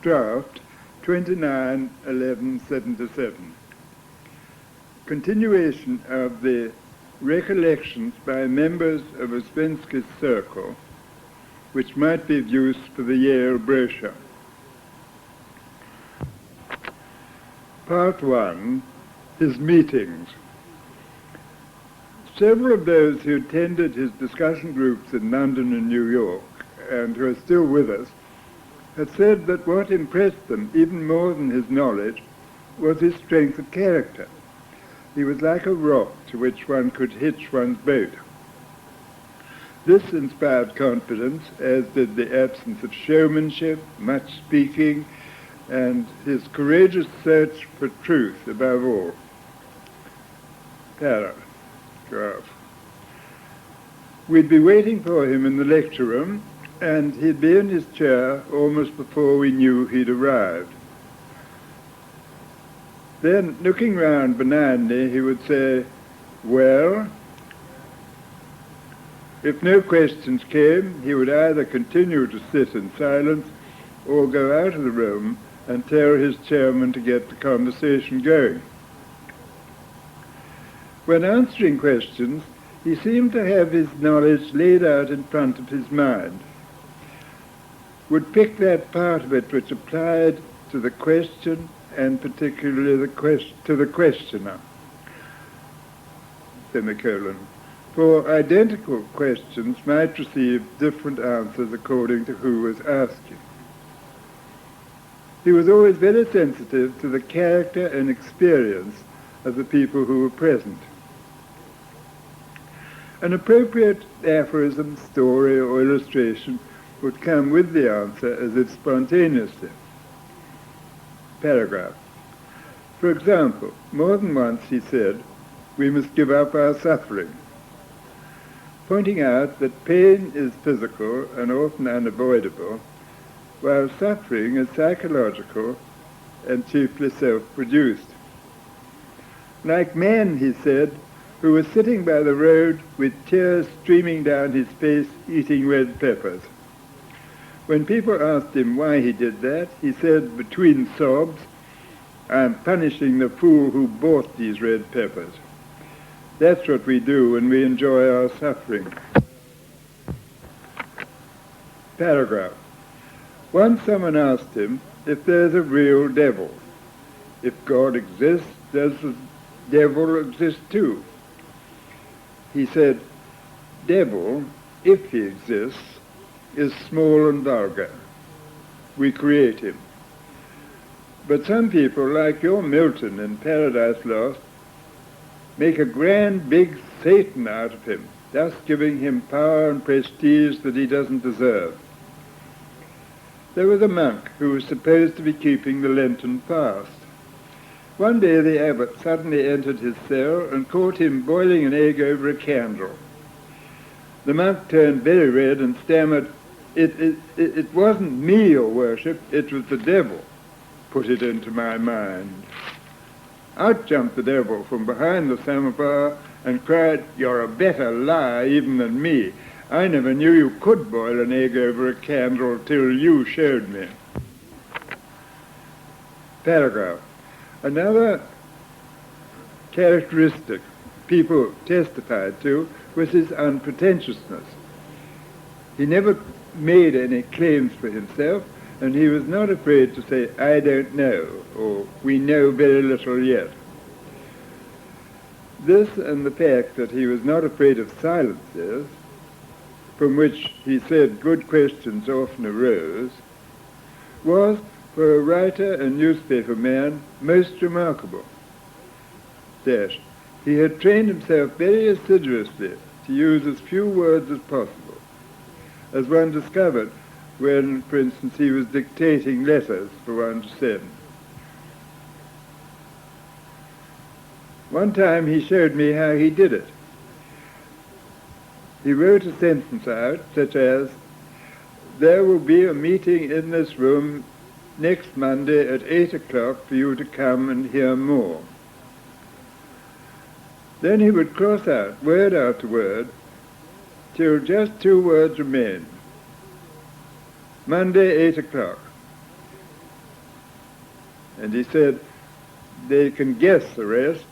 draft 29/11/77. Continuation of the recollections by members of Ouspensky's circle, which might be of use for the Yale brochure. Part 1, his meetings. Several of those who attended his discussion groups in London and New York, and who are still with us, had said that what impressed them, even more than his knowledge, was his strength of character. He was like a rock to which one could hitch one's boat. This inspired confidence, as did the absence of showmanship, much speaking, and his courageous search for truth above all. Paragraph. We'd be waiting for him in the lecture room, and he'd be in his chair almost before we knew he'd arrived. Then, looking round benignly, he would say, "Well?" If no questions came, he would either continue to sit in silence or go out of the room and tell his chairman to get the conversation going. When answering questions, he seemed to have his knowledge laid out in front of his mind, would pick that part of it which applied to the question and particularly to the questioner, semicolon. For identical questions might receive different answers according to who was asking. He was always very sensitive to the character and experience of the people who were present. An appropriate aphorism, story, or illustration would come with the answer as if spontaneously. Paragraph. For example, more than once he said, "We must give up our suffering," pointing out that pain is physical and often unavoidable, while suffering is psychological and chiefly self-produced. Like man, he said, who was sitting by the road with tears streaming down his face eating red peppers. When people asked him why he did that, he said between sobs, "I'm punishing the fool who bought these red peppers." That's what we do when we enjoy our suffering. Paragraph. Once someone asked him if there's a real devil. If God exists, does the devil exist too? He said, "Devil, if he exists, is small and vulgar. We create him. But some people, like your Milton in Paradise Lost, make a grand big Satan out of him, thus giving him power and prestige that he doesn't deserve." There was a monk who was supposed to be keeping the Lenten fast. One day the abbot suddenly entered his cell and caught him boiling an egg over a candle. The monk turned very red and stammered, It wasn't me, your worship, it was the devil put it into my mind." Out jumped the devil from behind the samovar and cried, "You're a better liar even than me. I never knew you could boil an egg over a candle till you showed me." Paragraph. Another characteristic people testified to was his unpretentiousness. He never made any claims for himself, and he was not afraid to say, "I don't know," or "We know very little yet." This and the fact that he was not afraid of silences, from which he said good questions often arose, was, for a writer and newspaper man, most remarkable. He had trained himself very assiduously to use as few words as possible, as one discovered when, for instance, he was dictating letters for one to send. One time he showed me how he did it. He wrote a sentence out, such as, "There will be a meeting in this room next Monday at 8 o'clock for you to come and hear more." Then he would cross out word after word till just 2 words remained. Monday, 8 o'clock. And he said, they can guess the rest.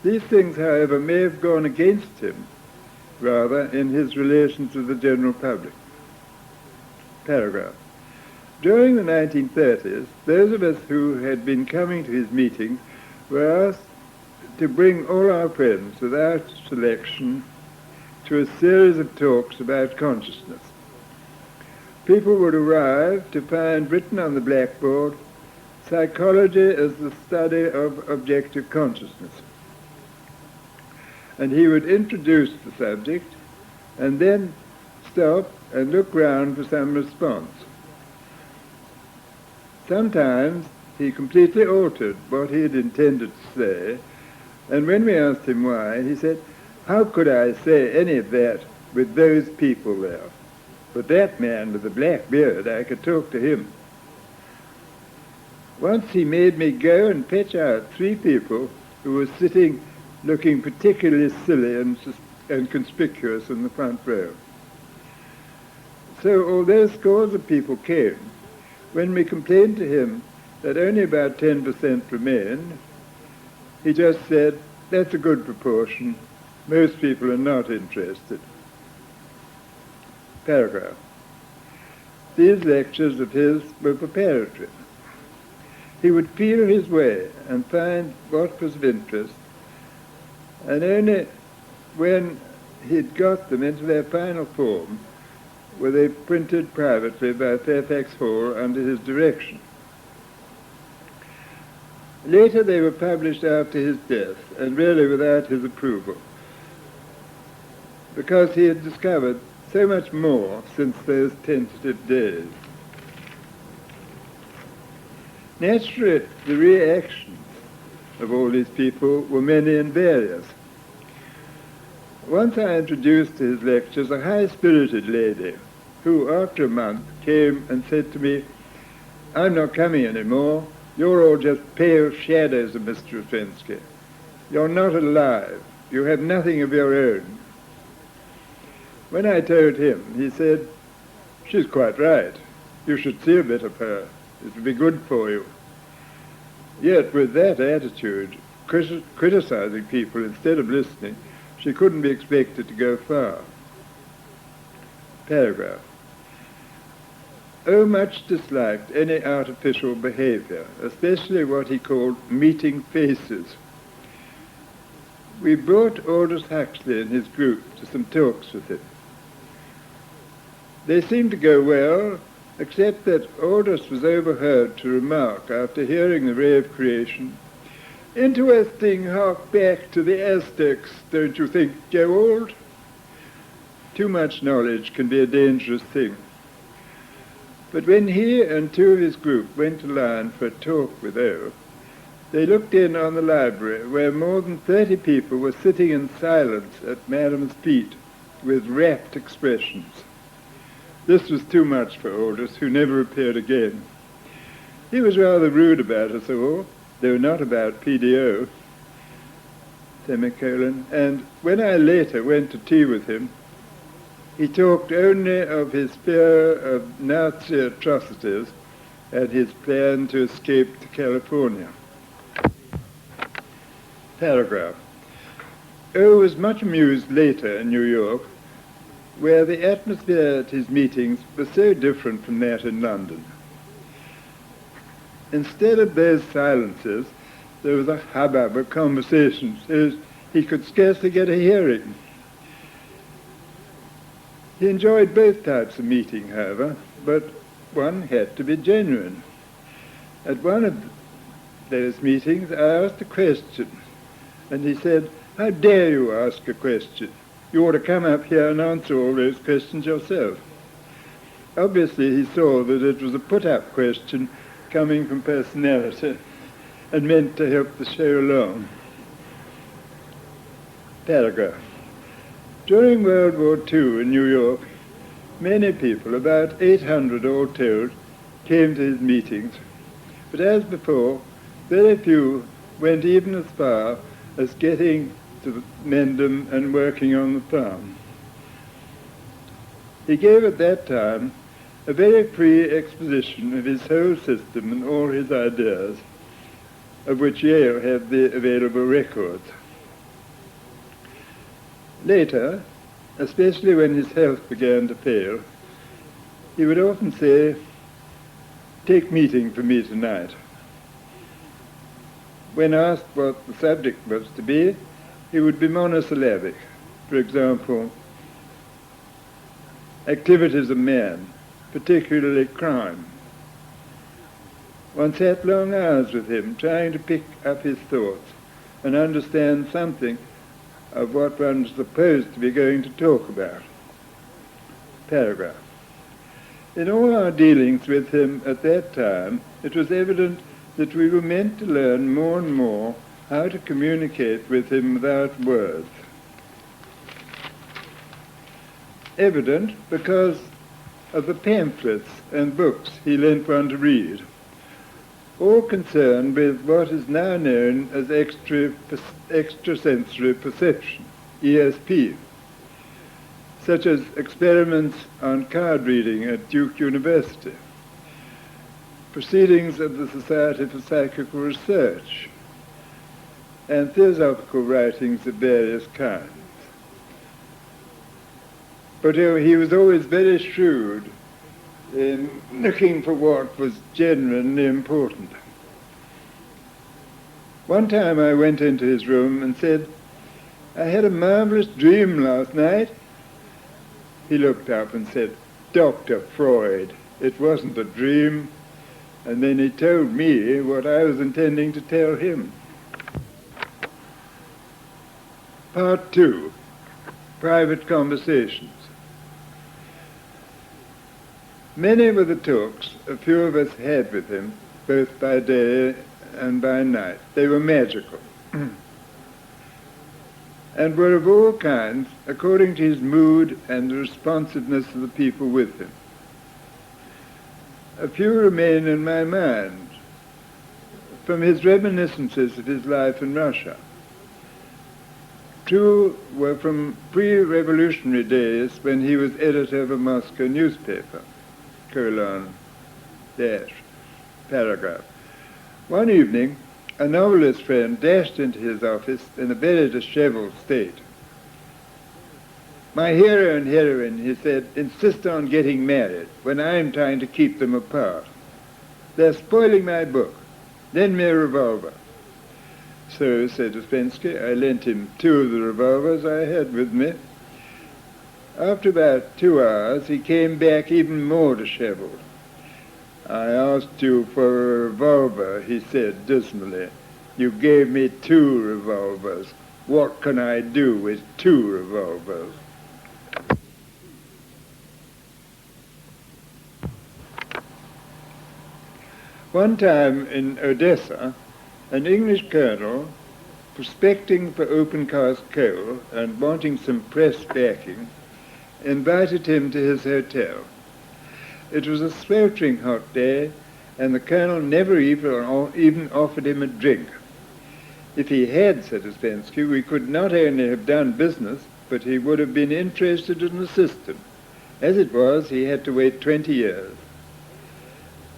These things, however, may have gone against him, rather, in his relations with the general public. Paragraph. During the 1930s, those of us who had been coming to his meetings were asked to bring all our friends, without selection, to a series of talks about consciousness. People would arrive to find written on the blackboard, "Psychology is the study of objective consciousness." And he would introduce the subject and then stop and look round for some response. Sometimes he completely altered what he had intended to say, and when we asked him why, he said, "How could I say any of that with those people there? But that man with the black beard, I could talk to him." Once he made me go and fetch out 3 people who were sitting looking particularly silly and conspicuous in the front row. So although scores of people came, when we complained to him that only about 10% remained, he just said, "That's a good proportion. Most people are not interested." Paragraph. These lectures of his were preparatory. He would feel his way and find what was of interest, and only when he'd got them into their final form were they printed privately by Fairfax Hall under his direction. Later they were published after his death, and really without his approval, because he had discovered so much more since those tentative days. Naturally, the reactions of all these people were many and various. Once I introduced to his lectures a high-spirited lady who, after a month, came and said to me, "I'm not coming anymore. You're all just pale shadows of Mr. Ouspensky. You're not alive. You have nothing of your own." When I told him, he said, "She's quite right. You should see a bit of her. It would be good for you." Yet with that attitude, criticizing people instead of listening, she couldn't be expected to go far. Paragraph. O much disliked any artificial behavior, especially what he called meeting faces. We brought Aldous Huxley and his group to some talks with him. They seemed to go well, except that Aldous was overheard to remark, after hearing the ray of creation, "Interesting hark back to the Aztecs, don't you think, Gerald?" Too much knowledge can be a dangerous thing. But when he and 2 of his group went to Lyon for a talk with O, they looked in on the library where more than 30 people were sitting in silence at Madame's feet with rapt expressions. This was too much for Aldous, who never appeared again. He was rather rude about us all, though not about PDO, and when I later went to tea with him, he talked only of his fear of Nazi atrocities and his plan to escape to California. Paragraph. O was much amused later in New York, where the atmosphere at his meetings was so different from that in London. Instead of those silences, there was a hubbub of conversations, so he could scarcely get a hearing. He enjoyed both types of meeting, however, but one had to be genuine. At one of those meetings, I asked a question, and he said, "How dare you ask a question? You ought to come up here and answer all those questions yourself." Obviously, he saw that it was a put-up question coming from personality and meant to help the show along. Paragraph. During World War II in New York, many people, about 800 all told, came to his meetings, but as before, very few went even as far as getting to Mendham and working on the farm. He gave at that time a very free exposition of his whole system and all his ideas, of which Yale had the available records. Later, especially when his health began to fail, he would often say, "Take meeting for me tonight." When asked what the subject was to be, he would be monosyllabic. For example, activities of man, particularly crime. One sat long hours with him trying to pick up his thoughts and understand something of what one was supposed to be going to talk about. Paragraph. In all our dealings with him at that time, it was evident that we were meant to learn more and more how to communicate with him without words. Evident because of the pamphlets and books he lent one to read, all concerned with what is now known as extrasensory perception, ESP, such as experiments on card reading at Duke University, proceedings of the Society for Psychical Research, and theosophical writings of various kinds. But he was always very shrewd in looking for what was genuinely important. One time I went into his room and said, "I had a marvelous dream last night." He looked up and said, "Dr. Freud, it wasn't a dream." And then he told me what I was intending to tell him. Part 2, Private Conversations. Many were the talks a few of us had with him, both by day and by night. They were magical, and were of all kinds, according to his mood and the responsiveness of the people with him. A few remain in my mind from his reminiscences of his life in Russia. Two were from pre-revolutionary days when he was editor of a Moscow newspaper, paragraph. One evening, a novelist friend dashed into his office in a very disheveled state. "My hero and heroine," he said, "insist on getting married when I'm trying to keep them apart. They're spoiling my book. Lend me a revolver." "So," said Ouspensky, I lent him 2 of the revolvers I had with me. After about 2 hours, he came back even more disheveled. "I asked you for a revolver," he said dismally. "You gave me 2 revolvers. What can I do with 2 revolvers?" One time in Odessa, an English colonel, prospecting for open-cast coal and wanting some press backing, invited him to his hotel. It was a sweltering hot day, and the colonel never even offered him a drink. "If he had," said Ouspensky, "we could not only have done business, but he would have been interested in the system. As it was, he had to wait 20 years.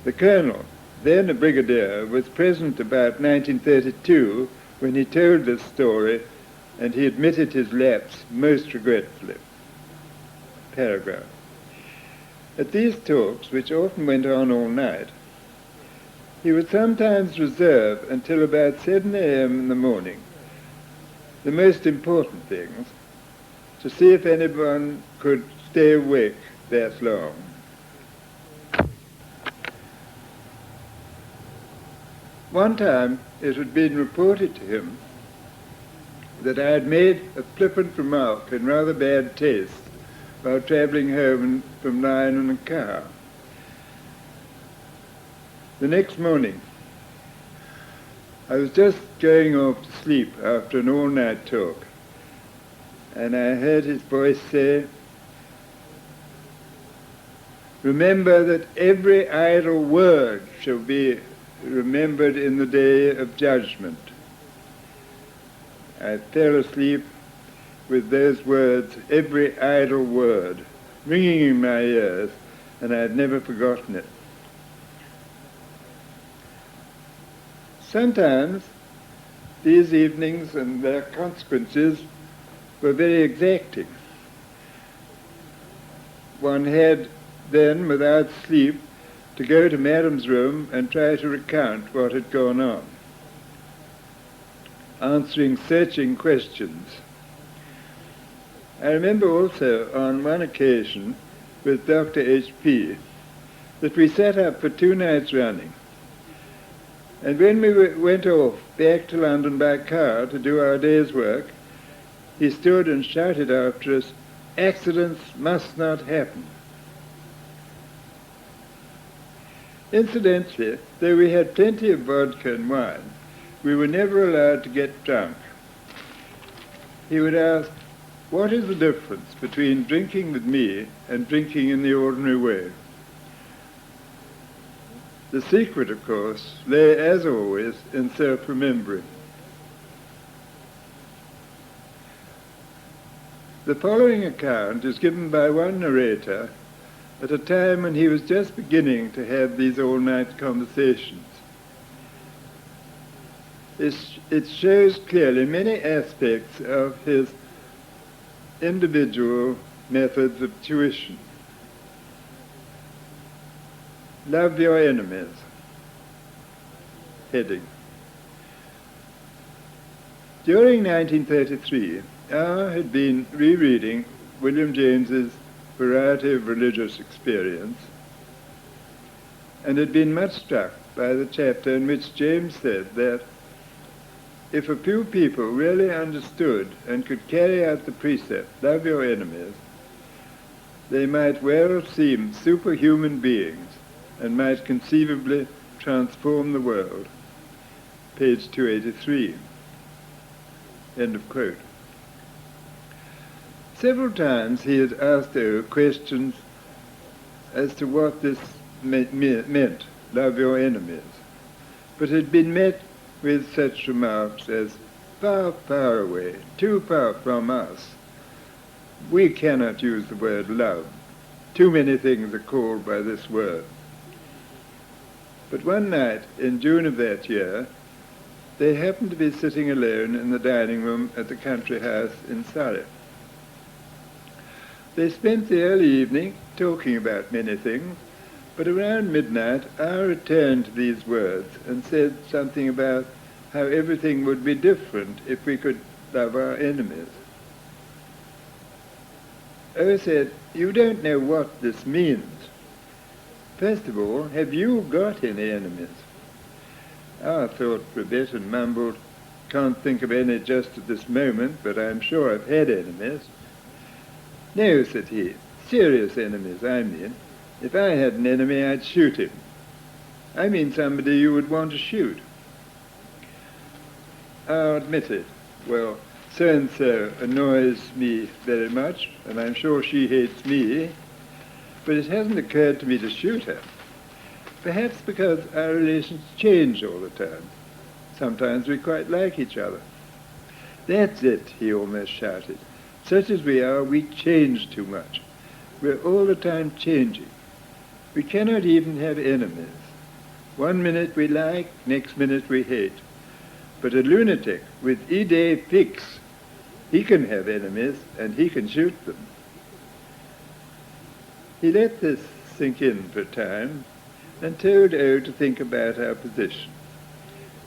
The colonel, then a brigadier, was present about 1932 when he told this story, and he admitted his lapse most regretfully. Paragraph. At these talks, which often went on all night, he would sometimes reserve until about 7 a.m. in the morning the most important things, to see if anyone could stay awake that long. One time it had been reported to him that I had made a flippant remark in rather bad taste while travelling home from Lyon in a car. The next morning, I was just going off to sleep after an all-night talk, and I heard his voice say, "Remember that every idle word shall be remembered in the day of judgment." I fell asleep with those words, "every idle word," ringing in my ears and I had never forgotten it. Sometimes these evenings and their consequences were very exacting. One had then, without sleep, to go to Madam's room and try to recount what had gone on, answering searching questions. I remember also on one occasion with Dr. H.P. that we sat up for 2 nights running. And when we went off back to London by car to do our day's work, he stood and shouted after us, "Accidents must not happen." Incidentally, though we had plenty of vodka and wine, we were never allowed to get drunk. He would ask, "What is the difference between drinking with me and drinking in the ordinary way?" The secret, of course, lay, as always, in self-remembering. The following account is given by one narrator at a time when he was just beginning to have these all-night conversations. It shows clearly many aspects of his individual methods of tuition. Love your enemies. Heading. During 1933, I had been rereading William James's Variety of Religious Experience, and had been much struck by the chapter in which James said that if a few people really understood and could carry out the precept, love your enemies, they might well seem superhuman beings and might conceivably transform the world. Page 283. End of quote. Several times he had asked O questions as to what this meant, love your enemies, but had been met with such remarks as, far, far away, too far from us. We cannot use the word love. Too many things are called by this word. But one night in June of that year, they happened to be sitting alone in the dining room at the country house in Surrey. They spent the early evening talking about many things, but around midnight I returned to these words and said something about how everything would be different if we could love our enemies. O said, "You don't know what this means. First of all, have you got any enemies?" I thought for a bit and mumbled, "Can't think of any just at this moment, but I'm sure I've had enemies." "No," said he, "serious enemies, I mean. If I had an enemy, I'd shoot him. I mean somebody you would want to shoot." I'll admit it. Well, so-and-so annoys me very much, and I'm sure she hates me, but it hasn't occurred to me to shoot her. Perhaps because our relations change all the time. Sometimes we quite like each other. "That's it," he almost shouted. "Such as we are, we change too much. We're all the time changing. We cannot even have enemies. One minute we like, next minute we hate. But a lunatic with idée fixe, he can have enemies and he can shoot them." He let this sink in for a time and told O to think about our position.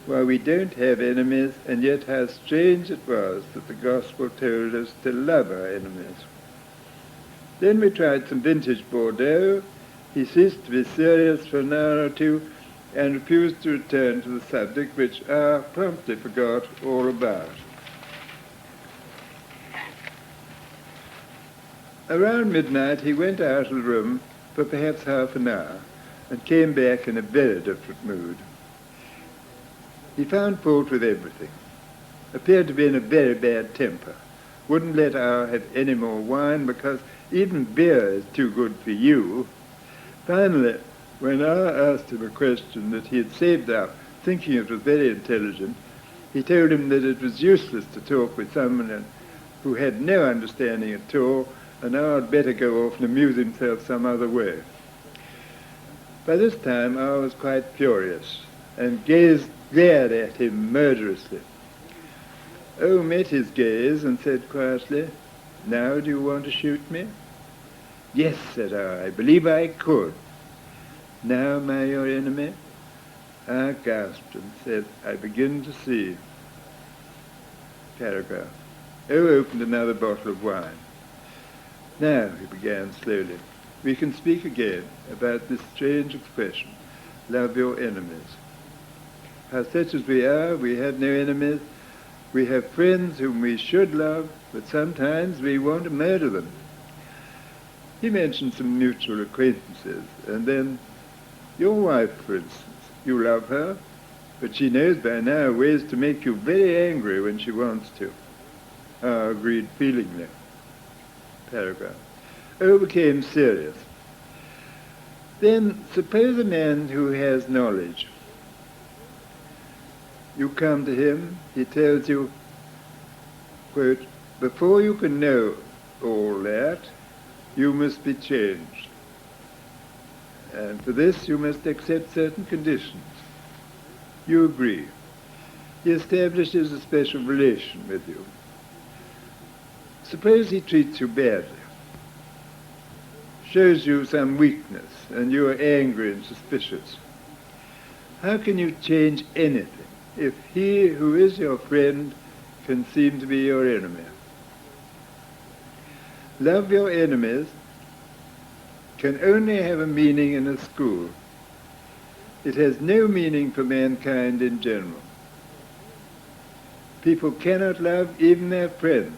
Why, we don't have enemies, and yet how strange it was that the gospel told us to love our enemies. Then we tried some vintage Bordeaux. He ceased to be serious for an hour or two and refused to return to the subject, which I promptly forgot all about. Around midnight he went out of the room for perhaps half an hour and came back in a very different mood. He found fault with everything, appeared to be in a very bad temper, wouldn't let our have any more wine because even beer is too good for you. Finally, when I asked him a question that he had saved up, thinking it was very intelligent, he told him that it was useless to talk with someone who had no understanding at all, and now I'd better go off and amuse himself some other way. By this time I was quite furious and glared at him murderously. O met his gaze and said quietly, "Now do you want to shoot me?" "Yes," said I believe I could." "Now am I your enemy?" I gasped and said, "I begin to see." Paragraph. O opened another bottle of wine. "Now," he began slowly, "we can speak again about this strange expression, love your enemies. How such as we are, we have no enemies. We have friends whom we should love, but sometimes we want to murder them." He mentioned some mutual acquaintances, and then, "Your wife, for instance, you love her, but she knows by now ways to make you very angry when she wants to." I agreed feelingly. Paragraph. O became serious. "Then suppose a man who has knowledge. You come to him, he tells you, quote, 'Before you can know all that, you must be changed. And for this you must accept certain conditions.' You agree. He establishes a special relation with you. Suppose he treats you badly, shows you some weakness, and you are angry and suspicious. How can you change anything if he who is your friend can seem to be your enemy? Love your enemies can only have a meaning in a school. It has no meaning for mankind in general. People cannot love even their friends.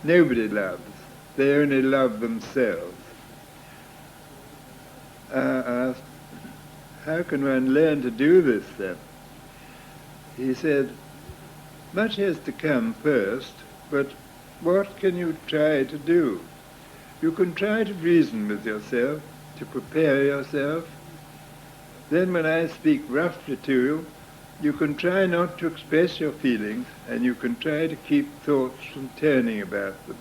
Nobody loves. They only love themselves." I asked, "How can one learn to do this then?" He said, "Much has to come first, but what can you try to do? You can try to reason with yourself, to prepare yourself. Then when I speak roughly to you, you can try not to express your feelings, and you can try to keep thoughts from turning about them.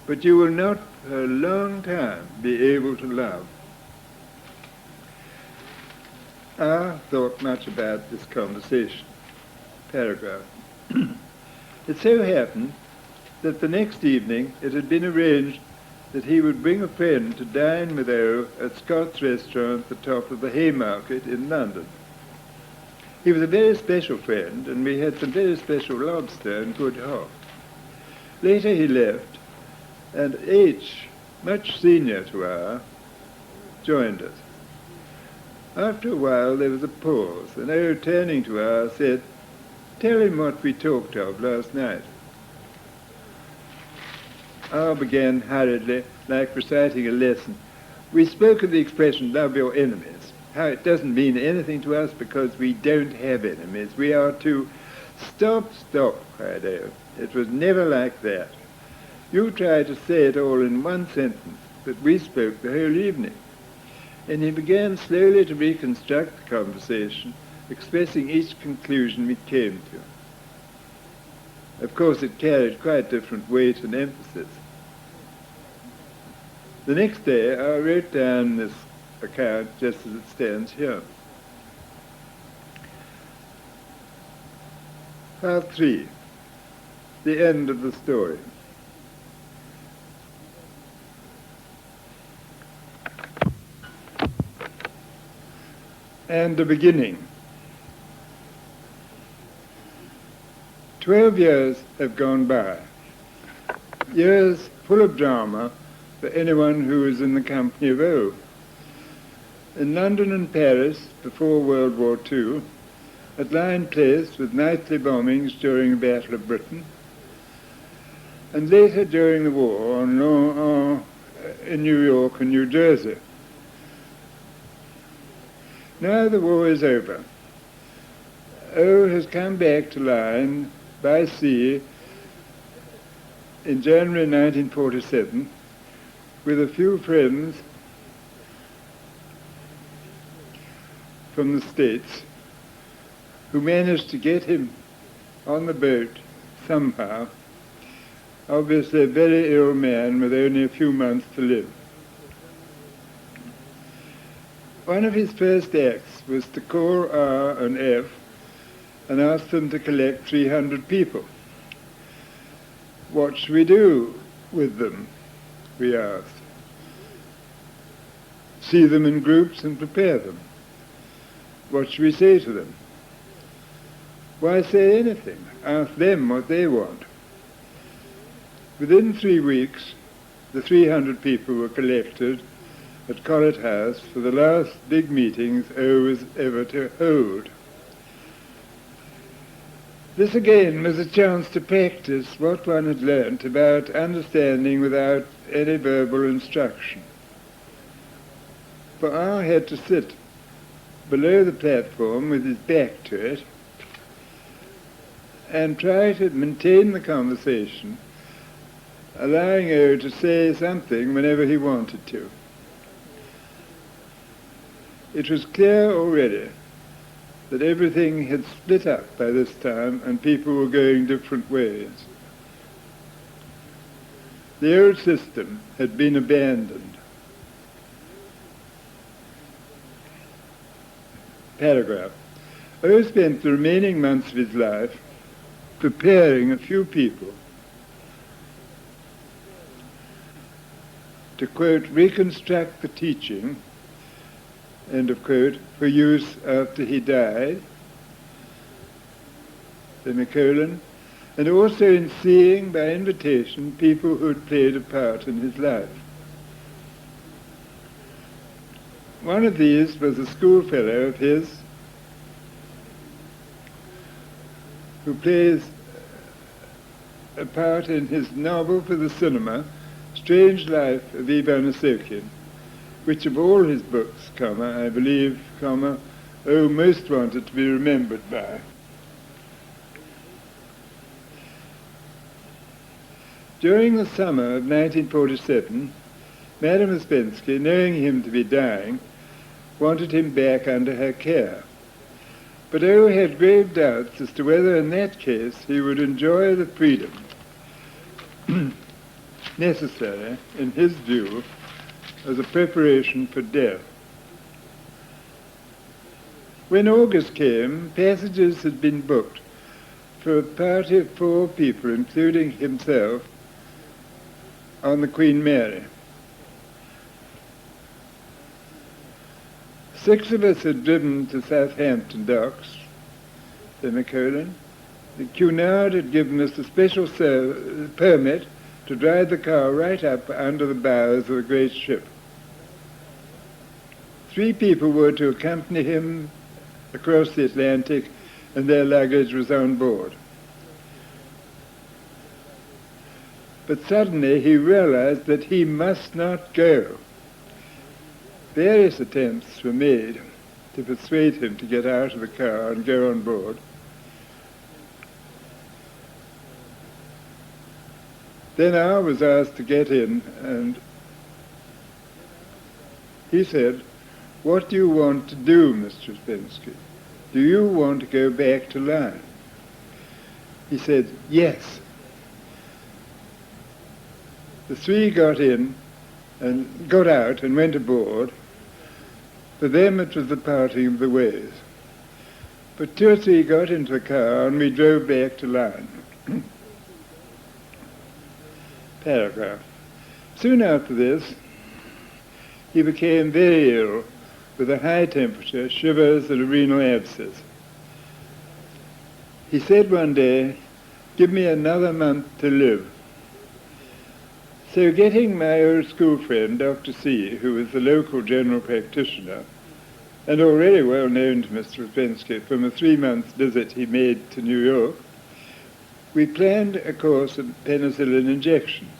But you will not for a long time be able to love." I thought much about this conversation. Paragraph. It so happened that the next evening it had been arranged that he would bring a friend to dine with O at Scott's restaurant at the top of the Haymarket in London. He was a very special friend, and we had some very special lobster and good hock. Later he left, and H, much senior to R, joined us. After a while there was a pause, and O, turning to R, said, "Tell him what we talked of last night." R began hurriedly, like reciting a lesson. "We spoke of the expression, 'love your enemies,' how it doesn't mean anything to us because we don't have enemies. We are to—" "Stop, stop," cried O. "It was never like that. You tried to say it all in one sentence, but we spoke the whole evening." And he began slowly to reconstruct the conversation, expressing each conclusion we came to. Of course, it carried quite different weight and emphasis. The next day, I wrote down this account just as it stands here. Part 3. The end of the story. And the beginning. 12 years have gone by. Years full of drama for anyone who was in the company of O. In London and Paris, before World War II, at Lyme Place with nightly bombings during the Battle of Britain, and later during the war on in New York and New Jersey. Now the war is over. O has come back to Lyme by sea in January 1947 with a few friends from the States who managed to get him on the boat somehow, obviously a very ill man with only a few months to live. One of his first acts was to call R and F and ask them to collect 300 people. What should we do with them, we asked. See them in groups and prepare them. What should we say to them? Why say anything? Ask them what they want. Within 3 weeks, the 300 people were collected at Collet House for the last big meetings O was ever to hold. This again was a chance to practice what one had learnt about understanding without any verbal instruction. For I had to sit below the platform with his back to it and try to maintain the conversation, allowing O to say something whenever he wanted to. It was clear already that everything had split up by this time and people were going different ways. The old system had been abandoned. Paragraph. O spent the remaining months of his life preparing a few people to, quote, reconstruct the teaching, end of quote, for use after he died, semicolon, and also in seeing by invitation people who had played a part in his life. One of these was a schoolfellow of his who plays a part in his novel for the cinema, Strange Life of Ivan Osokian, which of all his books, I believe, O most wanted to be remembered by. During the summer of 1947, Madame Ouspensky, knowing him to be dying, wanted him back under her care. But O had grave doubts as to whether in that case he would enjoy the freedom necessary, in his view, as a preparation for death. When August came, passages had been booked for a party of 4 people, including himself, on the Queen Mary. 6 of us had driven to Southampton Docks, semicolon. The Cunard had given us a special permit to drive the car right up under the bows of a great ship. 3 people were to accompany him across the Atlantic, and their luggage was on board. But suddenly he realized that he must not go. Various attempts were made to persuade him to get out of the car and go on board. Then I was asked to get in, and he said, "What do you want to do, Mr. Ouspensky? Do you want to go back to line?" He said, "Yes." The 3 got out and went aboard. For them it was the parting of the ways. But 2 or 3 got into the car and we drove back to line. Paragraph. Soon after this, he became very ill with a high temperature, shivers, and a renal abscess. He said one day, "Give me another month to live." So getting my old school friend, Dr. C., who was the local general practitioner, and already well known to Mr. Ouspensky from a 3-month visit he made to New York, we planned a course of penicillin injections.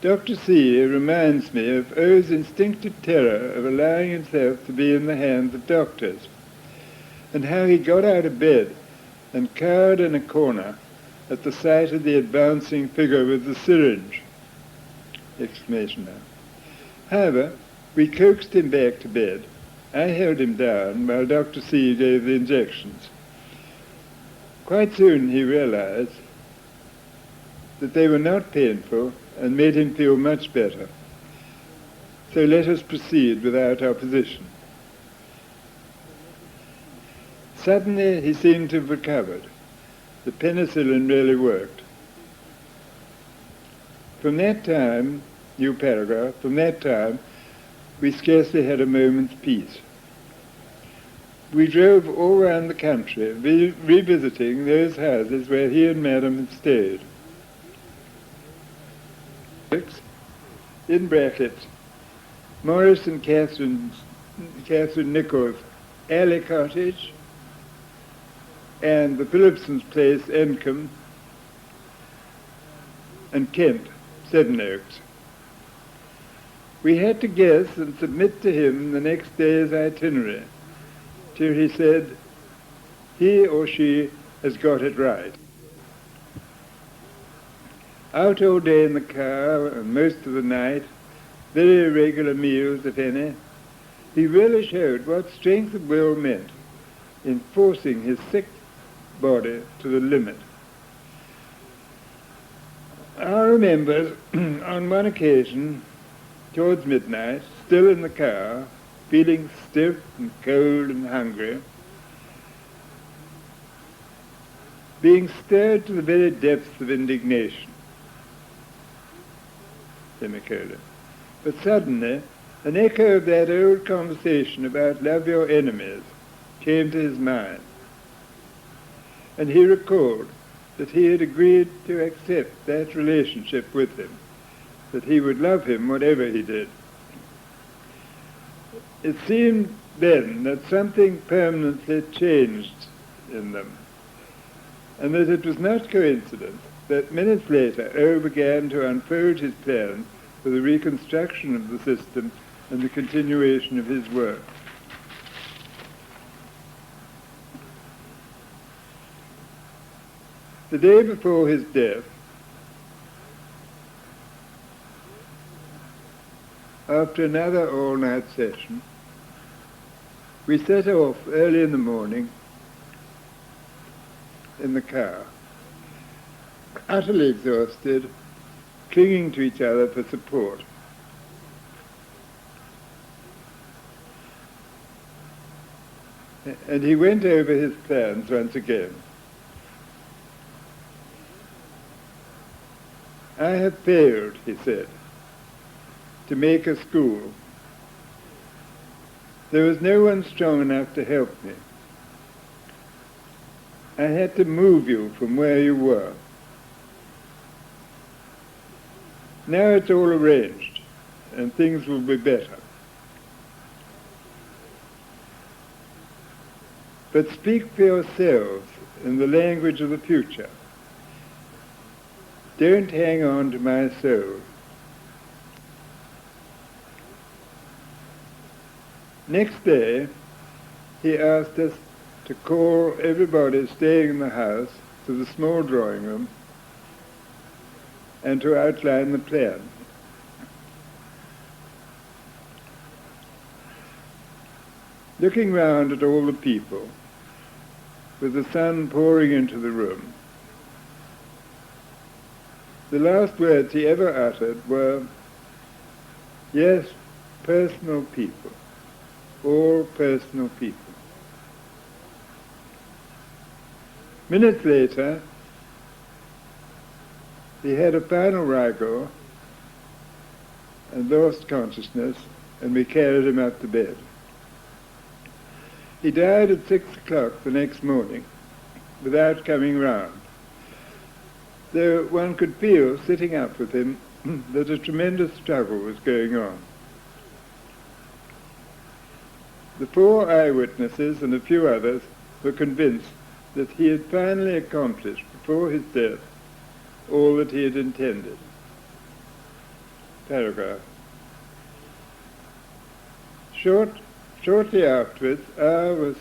Dr. C. reminds me of O's instinctive terror of allowing himself to be in the hands of doctors, and how he got out of bed and cowered in a corner at the sight of the advancing figure with the syringe! Exclamation mark. However, we coaxed him back to bed. I held him down while Dr. C. gave the injections. Quite soon he realized that they were not painful and made him feel much better. So let us proceed without opposition. Suddenly he seemed to have recovered. The penicillin really worked. From that time, new paragraph, from that time, we scarcely had a moment's peace. We drove all round the country, revisiting those houses where he and Madam had stayed. In brackets, Morris and Catherine Nichols' Alley Cottage, and the Phillipsons' place, Encombe, and Kent, Sevenoaks. We had to guess and submit to him the next day's itinerary, till he said, he or she has got it right. Out all day in the car and most of the night, very irregular meals, if any, he really showed what strength of will meant in forcing his sick body to the limit. I remember on one occasion, towards midnight, still in the car, feeling stiff and cold and hungry, being stirred to the very depths of indignation, semicolon. But suddenly, an echo of that old conversation about love your enemies came to his mind, and he recalled that he had agreed to accept that relationship with him, that he would love him whatever he did. It seemed then that something permanently changed in them, and that it was not coincidence that minutes later O began to unfold his plans for the reconstruction of the system and the continuation of his work. The day before his death, after another all-night session, we set off early in the morning in the car, utterly exhausted, clinging to each other for support. And he went over his plans once again. I have failed, he said, to make a school. There was no one strong enough to help me. I had to move you from where you were. Now it's all arranged, and things will be better. But speak for yourselves in the language of the future. Don't hang on to my soul. Next day, he asked us to call everybody staying in the house to the small drawing room and to outline the plan. Looking round at all the people, with the sun pouring into the room, the last words he ever uttered were, yes, personal people, all personal people. Minutes later, he had a final rigor and lost consciousness, and we carried him up to bed. He died at 6 o'clock the next morning without coming round, though one could feel, sitting up with him, that a tremendous struggle was going on. The 4 eyewitnesses and a few others were convinced that he had finally accomplished before his death all that he had intended. Paragraph. Shortly afterwards, I was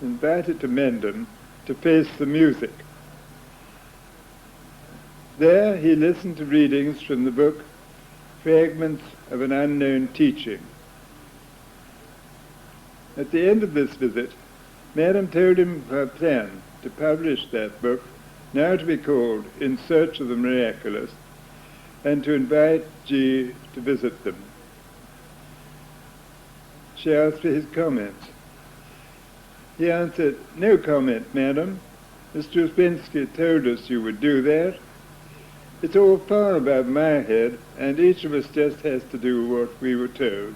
invited to Mendham to face the music. There he listened to readings from the book Fragments of an Unknown Teaching. At the end of this visit, Madam told him of her plan to publish that book, now to be called In Search of the Miraculous, and to invite G to visit them. She asked for his comments. He answered, "No comment, madam. Mr. Ouspensky told us you would do that. It's all far above my head, and each of us just has to do what we were told."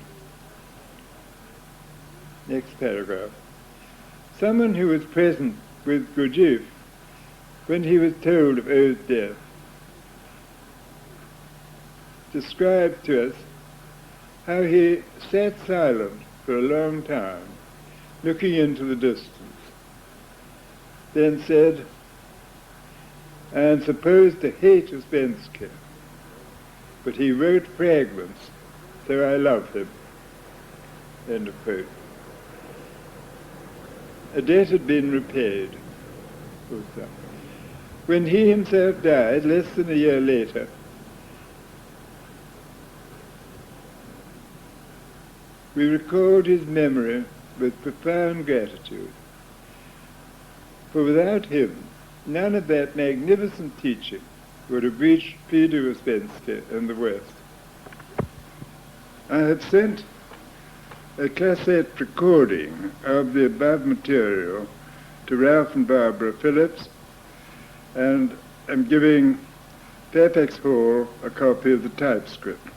Next paragraph. Someone who was present with Gurdjieff when he was told of O's death described to us how he sat silent for a long time, looking into the distance, then said, "I am supposed to hate Ouspensky, but he wrote fragments, so I love him." End of quote. A debt had been repaid. When he himself died, less than a year later, we recalled his memory with profound gratitude. For without him, none of that magnificent teaching would have reached PD Ouspensky in the West. I have sent a cassette recording of the above material to Ralph and Barbara Phillips, and I'm giving Fairfax Hall a copy of the typescript.